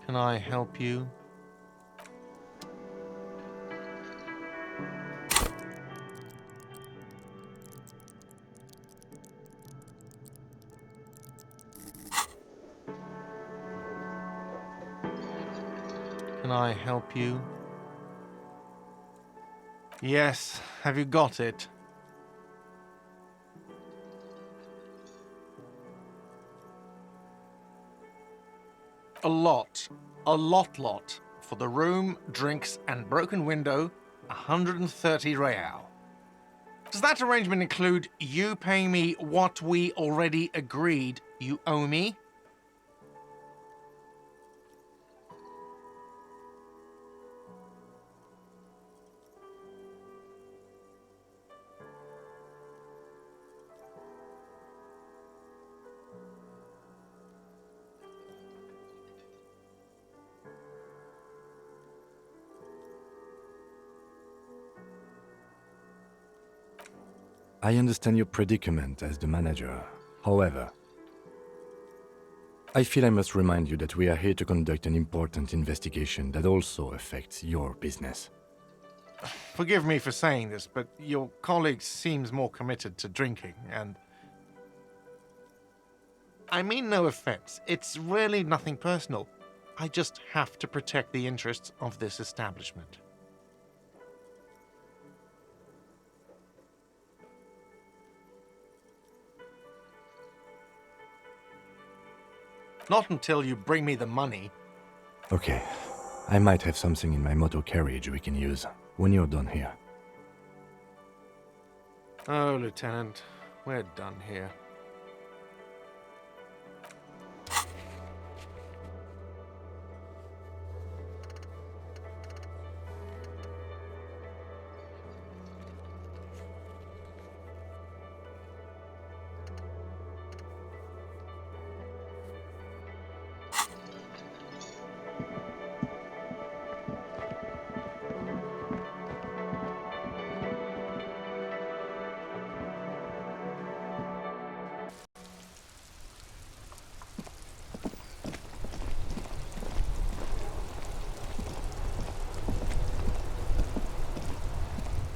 Can I help you? Can I help you? Yes, have you got it? A lot. A lot. For the room, drinks, and broken window, 130 real. Does that arrangement include you paying me what we already agreed you owe me? I understand your predicament as the manager. However, I feel I must remind you that we are here to conduct an important investigation that also affects your business. Forgive me for saying this, but your colleague seems more committed to drinking, and... I mean no offense. It's really nothing personal. I just have to protect the interests of this establishment. Not until you bring me the money. Okay, I might have something in my motor carriage we can use when you're done here. Oh, Lieutenant, we're done here.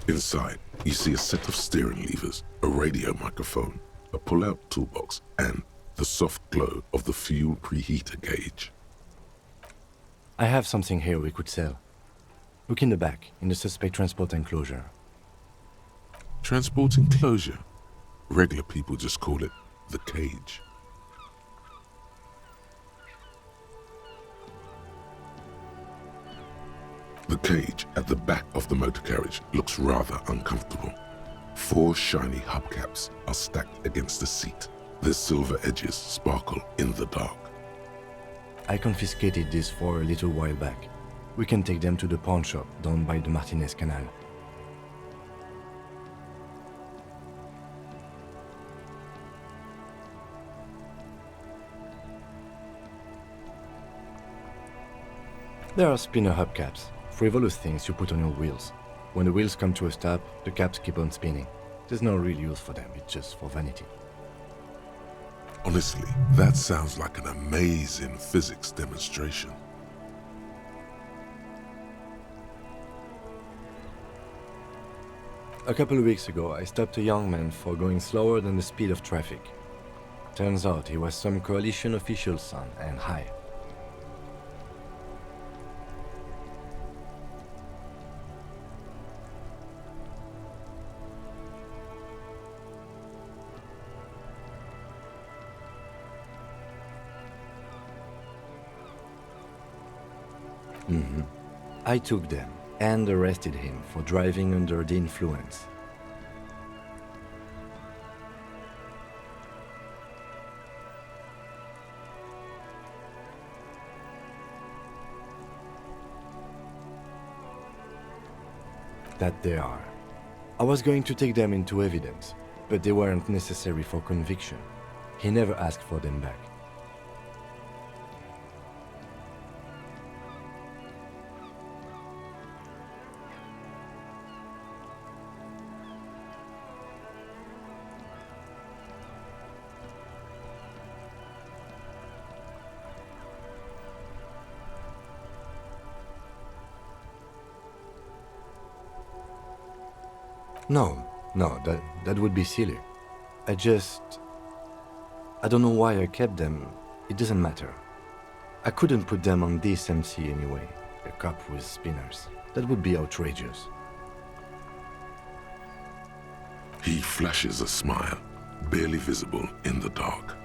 Inside, you see a set of steering levers, a radio microphone, a pull-out toolbox, and the soft glow of the fuel preheater gauge. I have something here we could sell. Look in the back, in the suspect transport enclosure. Transport enclosure. Regular people just call it the cage. The cage at the back of the motor carriage looks rather uncomfortable. 4 shiny hubcaps are stacked against the seat. Their silver edges sparkle in the dark. I confiscated these for a little while back. We can take them to the pawn shop down by the Martinez Canal. There are spinner hubcaps, frivolous things you put on your wheels. When the wheels come to a stop, the caps keep on spinning. There's no real use for them, it's just for vanity. Honestly, that sounds like an amazing physics demonstration. A couple of weeks ago, I stopped a young man for going slower than the speed of traffic. Turns out he was some coalition official's son and high. I took them and arrested him for driving under the influence. That they are. I was going to take them into evidence, but they weren't necessary for conviction. He never asked for them back. No, that would be silly. I don't know why I kept them. It doesn't matter. I couldn't put them on this MC anyway. A cup with spinners. That would be outrageous. He flashes a smile, barely visible in the dark.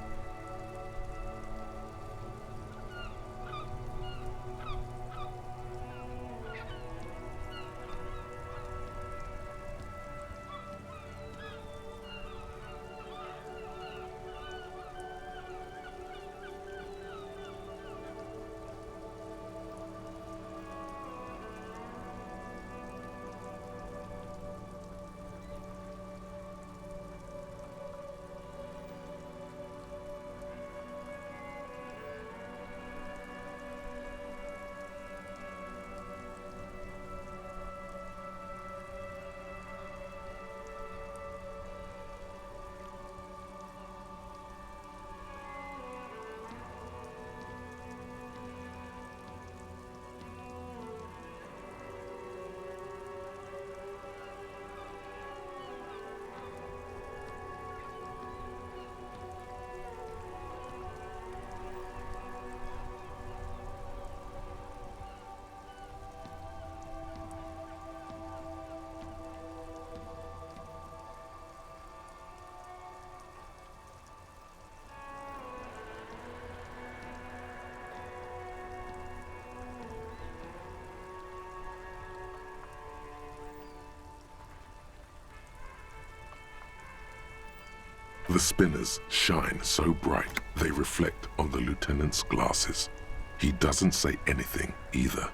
The spinners shine so bright they reflect on the lieutenant's glasses. He doesn't say anything either.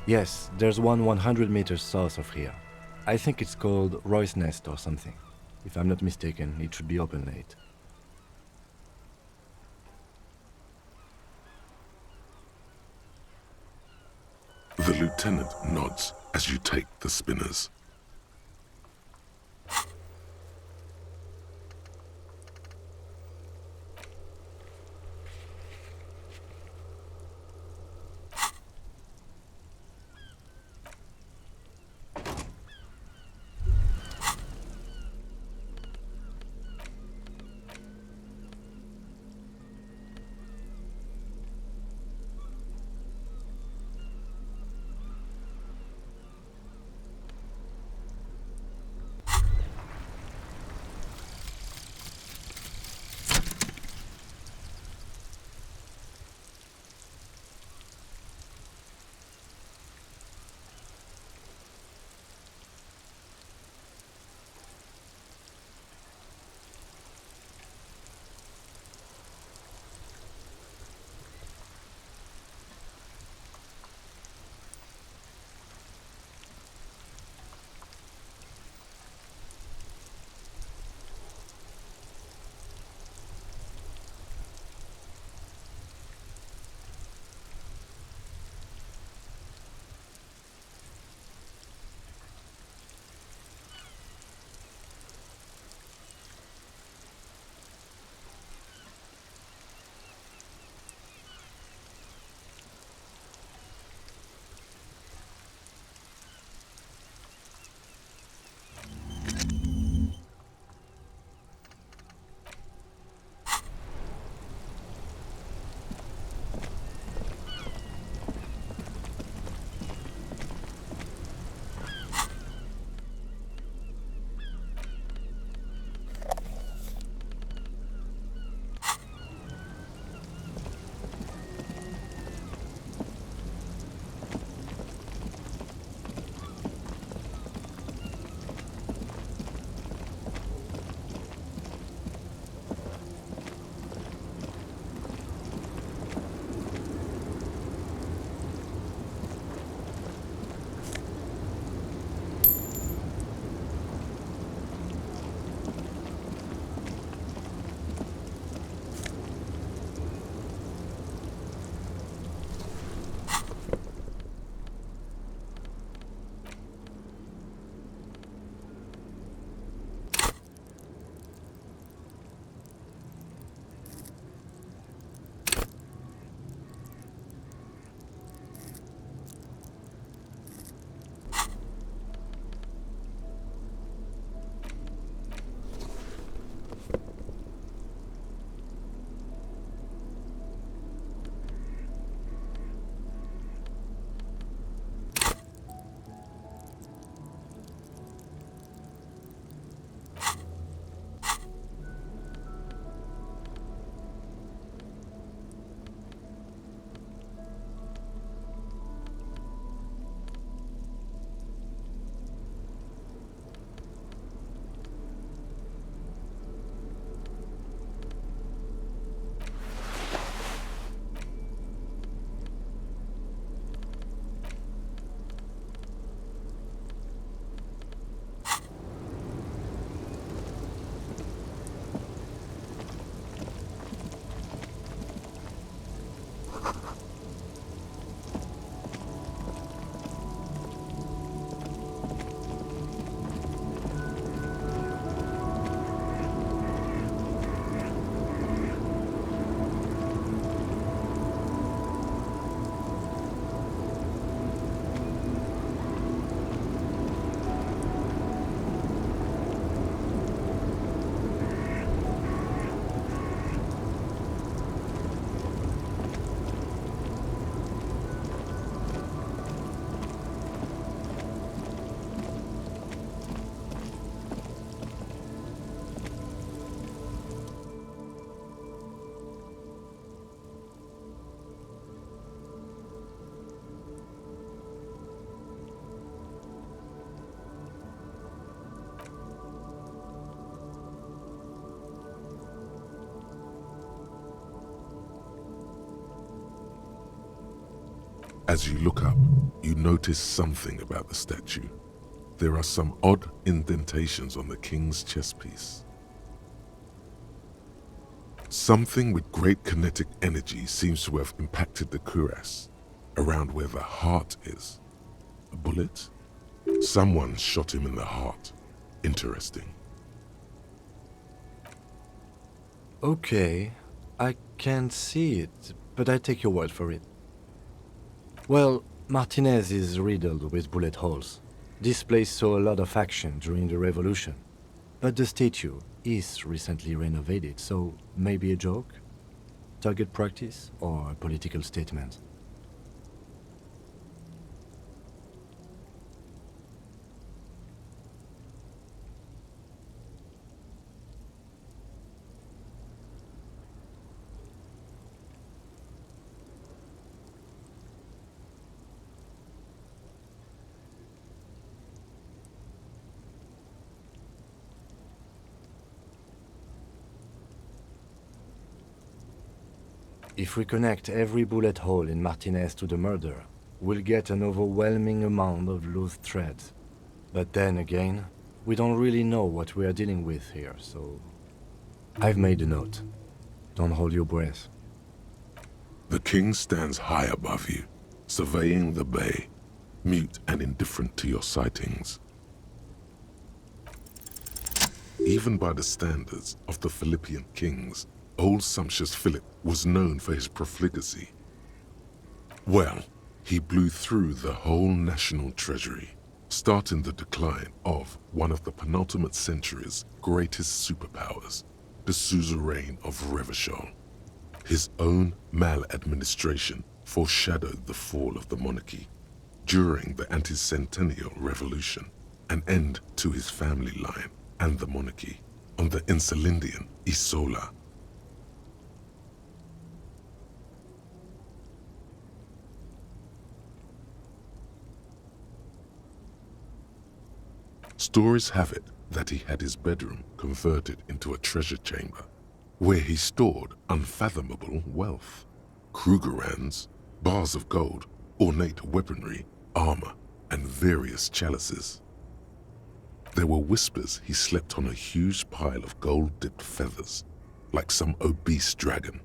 Yes, there's one 100 meters south of here. I think it's called Roy's Nest or something. If I'm not mistaken, it should be open late. The lieutenant nods as you take the spinners. As you look up, you notice something about the statue. There are some odd indentations on the king's chestpiece. Something with great kinetic energy seems to have impacted the cuirass, around where the heart is. A bullet? Someone shot him in the heart. Interesting. Okay, I can't see it, but I take your word for it. Well, Martinez is riddled with bullet holes. This place saw a lot of action during the revolution. But the statue is recently renovated, so maybe a joke? Target practice or a political statement? If we connect every bullet hole in Martinez to the murder, we'll get an overwhelming amount of loose threads. But then again, we don't really know what we are dealing with here, so... I've made a note. Don't hold your breath. The king stands high above you, surveying the bay, mute and indifferent to your sightings. Even by the standards of the Philippian kings, old sumptuous Philip was known for his profligacy. Well, he blew through the whole national treasury, starting the decline of one of the penultimate century's greatest superpowers, the suzerain of Revachol. His own maladministration foreshadowed the fall of the monarchy. During the anti-centennial revolution, an end to his family line and the monarchy on the Insulindian Isola. Stories have it that he had his bedroom converted into a treasure chamber, where he stored unfathomable wealth. Krugerrands, bars of gold, ornate weaponry, armor, and various chalices. There were whispers he slept on a huge pile of gold-dipped feathers, like some obese dragon,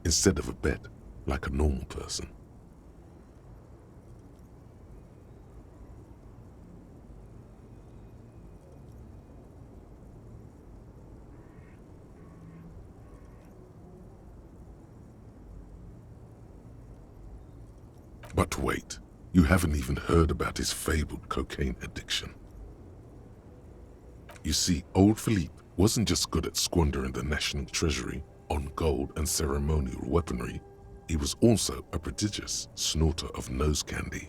instead of a bed, like a normal person. But wait, you haven't even heard about his fabled cocaine addiction. You see, old Philippe wasn't just good at squandering the national treasury on gold and ceremonial weaponry, he was also a prodigious snorter of nose candy.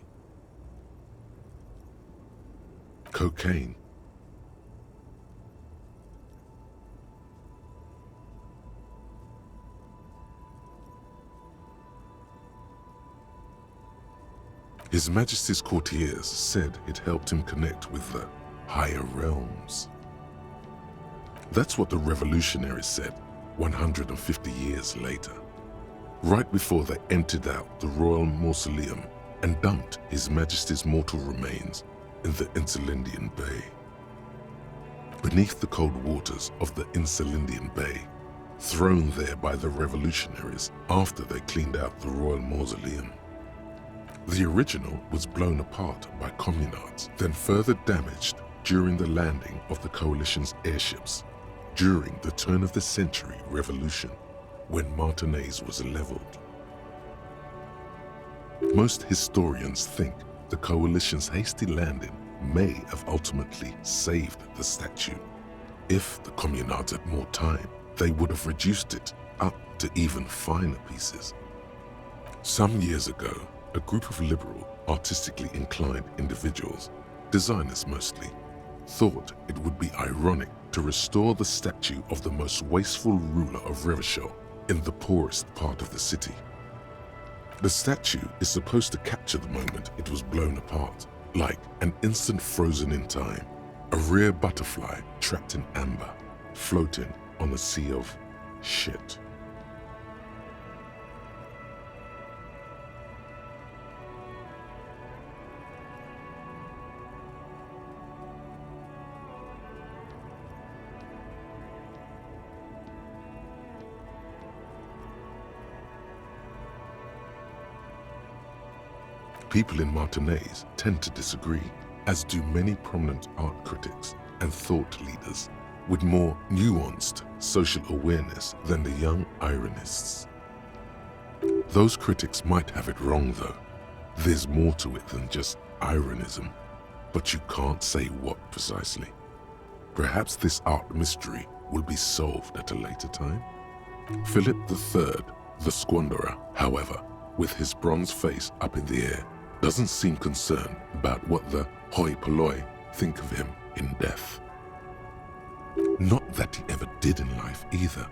Cocaine. His Majesty's courtiers said it helped him connect with the higher realms. That's what the revolutionaries said 150 years later, right before they emptied out the royal mausoleum and dumped His Majesty's mortal remains in the Insulindian Bay. Beneath the cold waters of the Insulindian Bay, thrown there by the revolutionaries after they cleaned out the royal mausoleum. The original was blown apart by communards, then further damaged during the landing of the coalition's airships during the turn-of-the-century revolution, when Martinez was leveled. Most historians think the coalition's hasty landing may have ultimately saved the statue. If the communards had more time, they would have reduced it up to even finer pieces. Some years ago, a group of liberal, artistically inclined individuals, designers mostly, thought it would be ironic to restore the statue of the most wasteful ruler of Revachol in the poorest part of the city. The statue is supposed to capture the moment it was blown apart, like an instant frozen in time, a rare butterfly trapped in amber, floating on a sea of shit. People in Martinez tend to disagree, as do many prominent art critics and thought leaders with more nuanced social awareness than the young ironists. Those critics might have it wrong though. There's more to it than just ironism, but you can't say what precisely. Perhaps this art mystery will be solved at a later time? Philip III, the Squanderer, however, with his bronze face up in the air, doesn't seem concerned about what the hoi polloi think of him in death. Not that he ever did in life either.